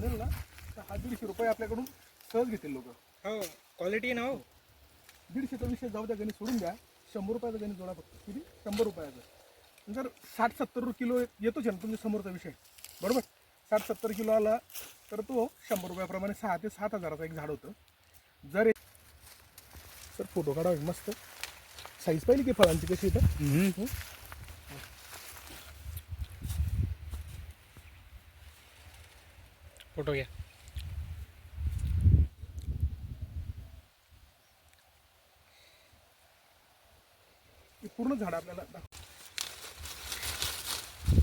म्हणेल ना तर हा 150 रुपये आपल्याकडून सहज घेतील लोक. हो क्वालिटी ना हो. 150चा विषय जाऊ द्या, गणित सोडून द्या. 100 रुपयाचा गणित जोडा फक्त. किती? 100 रुपयाचं. जर 60-70 किलो येतोच आहे ना तुमच्या समोरचा विषय, बरोबर. 60-70 किलो आला तर तो 100 रुपयाप्रमाणे 6 ते 7 हजाराचं एक झाड होतं. जर सर फोटो काढावे मस्त. साईज पाहिली की फळांची कशी येतं. फोटो घ्या. पूर्ण झाड आपल्याला दाखव.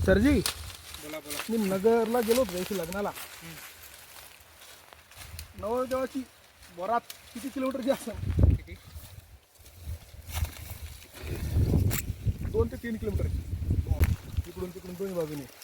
सरजी बोला बोला. मी नगरला गेलो होतो याची लग्नाला. नवरदेवाची वरात किती किलोमीटरची असणार? किती? 2 ते 3 किलोमीटरची. इकडून तिकडून दोन्ही बाजूने.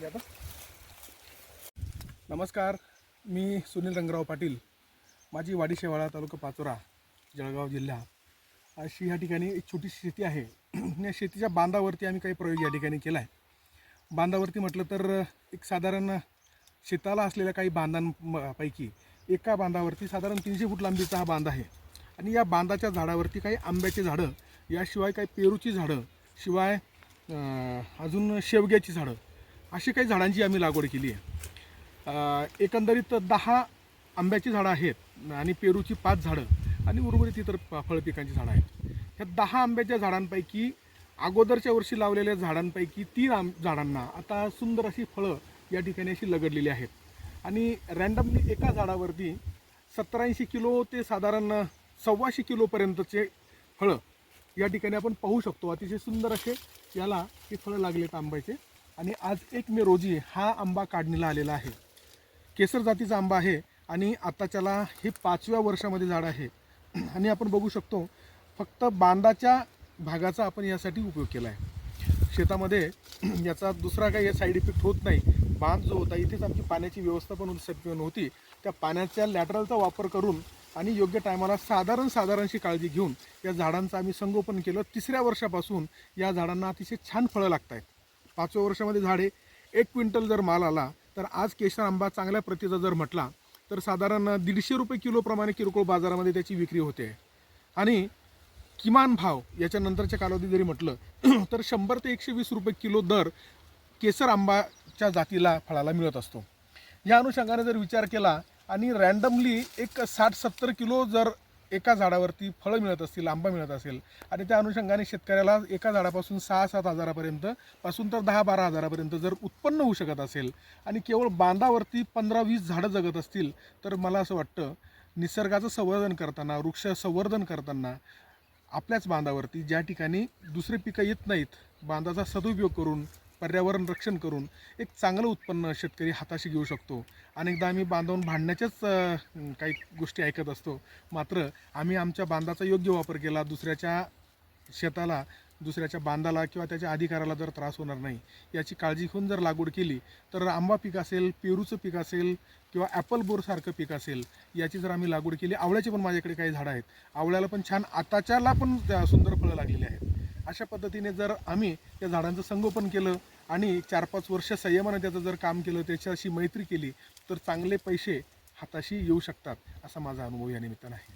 आता नमस्कार, मी सुनील रंगराव पाटील. माझी वाडी शेवाळा, तालुका पाचोरा, जळगाव जिल्हा अशी या ठिकाणी एक छोटीशी शेती आहे. या शेतीच्या बांधावरती आम्ही काही प्रयोग या ठिकाणी केला आहे. बांधावरती म्हटलं तर एक साधारण शेताला असलेल्या काही बांधांपैकी एका बांधावरती साधारण 300 फूट लांबीचा हा बांध आहे. आणि या बांधाच्या झाडावरती काही आंब्याची झाडं, याशिवाय काही पेरूची झाडं, शिवाय अजून शेवग्याची झाडं, अशी काही झाडांची आम्ही लागवड केली आहे. एकंदरीत 10 आंब्याची झाडं आहेत आणि पेरूची 5 झाडं आणि उर्वरित इतर फळपिकांची झाडं आहेत. ह्या 10 आंब्याच्या झाडांपैकी अगोदरच्या वर्षी लावलेल्या झाडांपैकी 3 झाडांना आता सुंदर अशी फळं या ठिकाणी अशी लगडलेली आहेत. आणि रँडमली एका झाडावरती 70-80 किलो ते साधारण 125 किलोपर्यंतचे फळं या ठिकाणी आपण पाहू शकतो. अतिशय सुंदर असे याला हे फळं लागलेत आंब्याचे. आणि आज 1 मे रोजी हा आंबा काढणीला आलेला आहे. केसर जातीचा आंबा आहे आणि आताच्याला हे 5व्या वर्षामध्ये झाड आहे. आणि आपण बघू शकतो फक्त बांधाच्या भागाचा आपण यासाठी उपयोग केला आहे. शेतामध्ये याचा दुसरा काही साईड इफेक्ट होत नाही. बांध जो होता इथेच आमची पाण्याची व्यवस्था पण होती. त्या पाण्याच्या लॅटरलचा वापर करून आणि योग्य टायमाला साधारणशी काळजी घेऊन या झाडांचं आम्ही संगोपन केलं. 3ऱ्या वर्षापासून या झाडांना अतिशय छान फळं लागत आहेत. 5व्या वर्षामध्ये झाडे 1 क्विंटल जर माल आला तर आज केशर आंबा चांगल्या प्रतीचा जर म्हटला तर साधारण 150 रुपये किलोप्रमाणे किरकोळ बाजारामध्ये त्याची विक्री होते. आणि किमान भाव याच्यानंतरच्या कालावधी जरी म्हटलं तर 100 ते 120 रुपये किलो दर केसर आंबाच्या जातीला फळाला मिळत असतो. या अनुषंगाने जर विचार केला आणि रँडमली एक 60-70 किलो जर एका झाडावरती फळं मिळत असतील, आंबा मिळत असेल आणि त्या अनुषंगाने शेतकऱ्याला एका झाडापासून 6-7 हजारापर्यंत पासून तर 10-12 हजारापर्यंत जर उत्पन्न होऊ शकत असेल आणि केवळ बांधावरती 15-20 झाडं जगत असतील तर मला असं वाटतं निसर्गाचं संवर्धन करताना, वृक्ष संवर्धन करताना आपल्याच बांधावरती ज्या ठिकाणी दुसरे पिकं येत नाहीत, बांधाचा सदुपयोग करून, पर्यावरण रक्षण करून एक चांगलं उत्पन्न शेतकरी हाताशी घेऊ शकतो. अनेकदा आम्ही बांधावून भांडण्याच्याच काही गोष्टी ऐकत असतो. मात्र आम्ही आमच्या बांधाचा योग्य वापर केला, दुसऱ्याच्या शेताला, दुसऱ्याच्या बांधाला किंवा त्याच्या अधिकाराला जर त्रास होणार नाही याची काळजी घेऊन जर लागवड केली तर आंबा पीक असेल, पेरूचं पीक असेल किंवा ॲपल बोरसारखं पीक असेल याची जर आम्ही लागवड केली. आवळ्याची पण माझ्याकडे काही झाडं आहेत. आवळ्याला पण छान आताच्याला पण सुंदर फळं लागलेली आहेत. अशा पद्धतीने जर आम्ही त्या झाडांचं संगोपन केलं आणि 4-5 वर्ष संयमानं त्याचं जर काम केलं, त्याच्याशी मैत्री केली तर चांगले पैसे हाताशी येऊ शकतात असा माझा अनुभव या निमित्तानं आहे.